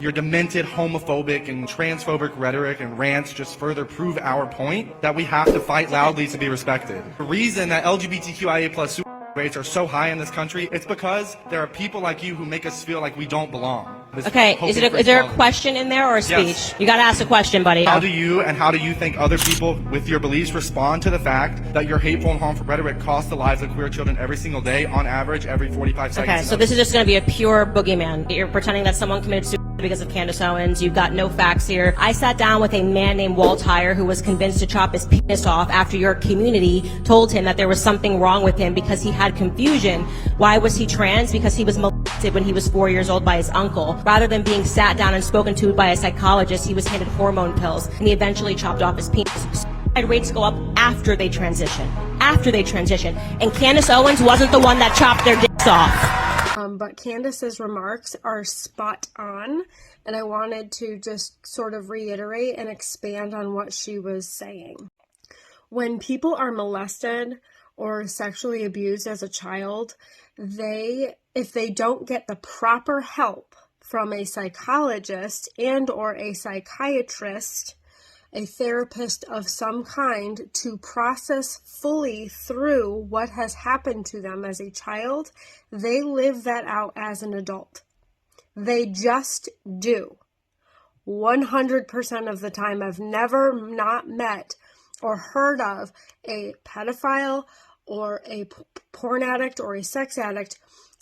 Your demented homophobic and transphobic rhetoric and rants just further prove our point that we have to fight loudly to be respected. The reason that LGBTQIA plus rates are so high in this country, it's because there are people like you who make us feel like we don't belong. Okay, is there a question in there or a speech? Yes. You gotta ask a question, buddy. How do you think other people with your beliefs respond to the fact that your hateful and harmful rhetoric costs the lives of queer children every single day, on average, every 45 seconds? Okay, so this is just gonna be a pure boogeyman. You're pretending that someone committed suicide because of Candace Owens. You've got no facts here. I sat down with a man named Walt Heyer who was convinced to chop his penis off after your community told him that there was something wrong with him because he had confusion. Why was he trans? Because he was molested when he was 4 years old by his uncle. Rather than being sat down and spoken to by a psychologist, he was handed hormone pills, and he eventually chopped off his penis. Suicide rates go up after they transition. And Candace Owens wasn't the one that chopped their dicks off. But Candace's remarks are spot on, and I wanted to just sort of reiterate and expand on what she was saying. When people are molested or sexually abused as a child, if they don't get the proper help from a psychologist and or a psychiatrist, a therapist of some kind, to process fully through what has happened to them as a child, they live that out as an adult. They just do. 100% of the time, I've never not met or heard of a pedophile or a porn addict or a sex addict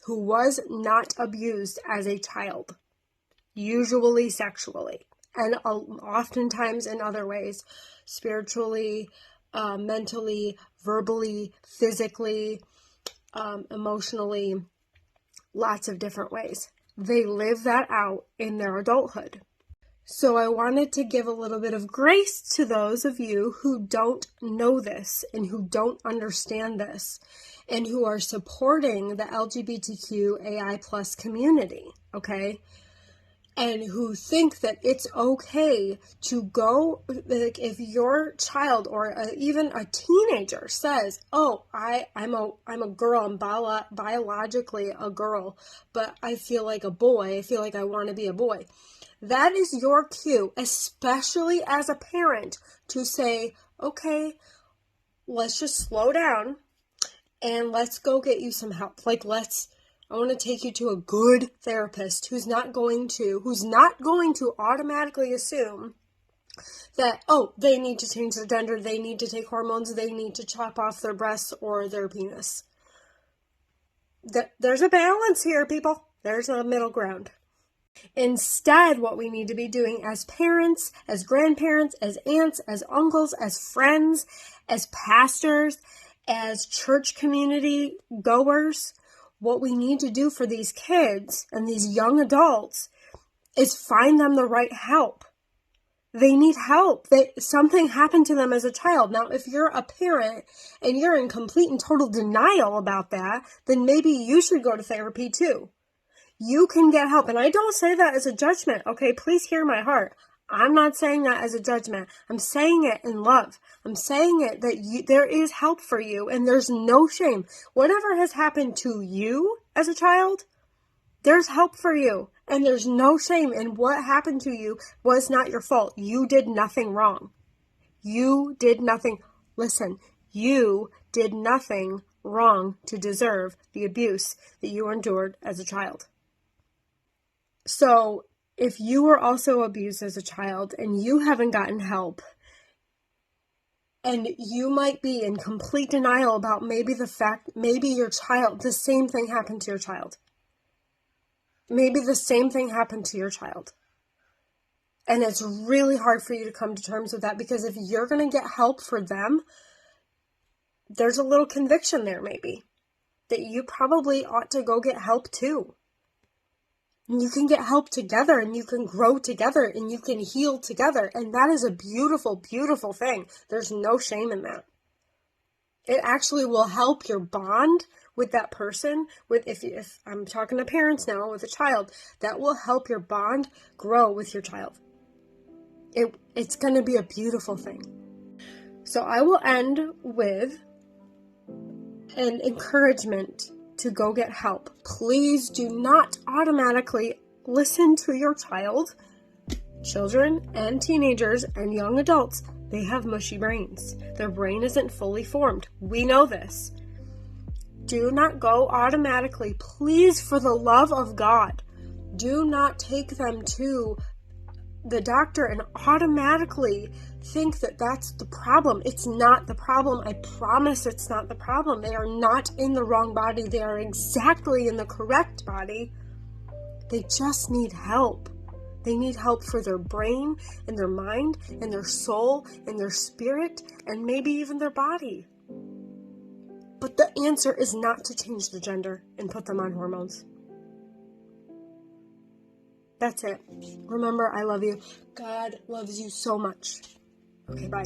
who was not abused as a child, usually sexually. And oftentimes in other ways, spiritually, mentally, verbally, physically, emotionally, lots of different ways. They live that out in their adulthood. So I wanted to give a little bit of grace to those of you who don't know this and who don't understand this and who are supporting the LGBTQAI plus community, okay? And who think that it's okay to go, like, if your child or even a teenager says, "Oh, I'm a girl, I'm biologically a girl, but I feel like a boy. I feel like I want to be a boy." That is your cue, especially as a parent, to say, "Okay, let's just slow down and let's go get you some help. I want to take you to a good therapist who's not going to automatically assume that, oh, they need to change their gender, they need to take hormones, they need to chop off their breasts or their penis." There's a balance here, people. There's a middle ground. Instead, what we need to be doing as parents, as grandparents, as aunts, as uncles, as friends, as pastors, as church community goers, what we need to do for these kids and these young adults is find them the right help. They need help. Something happened to them as a child. Now, if you're a parent and you're in complete and total denial about that, then maybe you should go to therapy too. You can get help. And I don't say that as a judgment, okay? Please hear my heart. I'm not saying that as a judgment. I'm saying it in love. I'm saying it that there is help for you and there's no shame. Whatever has happened to you as a child, there's help for you and there's no shame. And what happened to you was not your fault. You did nothing wrong. You did nothing. Listen, you did nothing wrong to deserve the abuse that you endured as a child. So, if you were also abused as a child and you haven't gotten help, and you might be in complete denial about maybe your child, the same thing happened to your child. Maybe the same thing happened to your child. And it's really hard for you to come to terms with that, because if you're going to get help for them, there's a little conviction there maybe that you probably ought to go get help too. And you can get help together and you can grow together and you can heal together. And that is a beautiful, beautiful thing. There's no shame in that. It actually will help your bond with that person. If I'm talking to parents now with a child, that will help your bond grow with your child. It's going to be a beautiful thing. So I will end with an encouragement to go get help. Please do not automatically listen to your child. Children and teenagers and young adults, they have mushy brains. Their brain isn't fully formed. We know this. Do not go automatically, please, for the love of God, do not take them to the doctor and automatically think that that's the problem. It's not the problem. I promise it's not the problem. They are not in the wrong body. They are exactly in the correct body. They just need help. They need help for their brain and their mind and their soul and their spirit and maybe even their body. But the answer is not to change the gender and put them on hormones. That's it. Remember, I love you. God loves you so much. Okay, bye.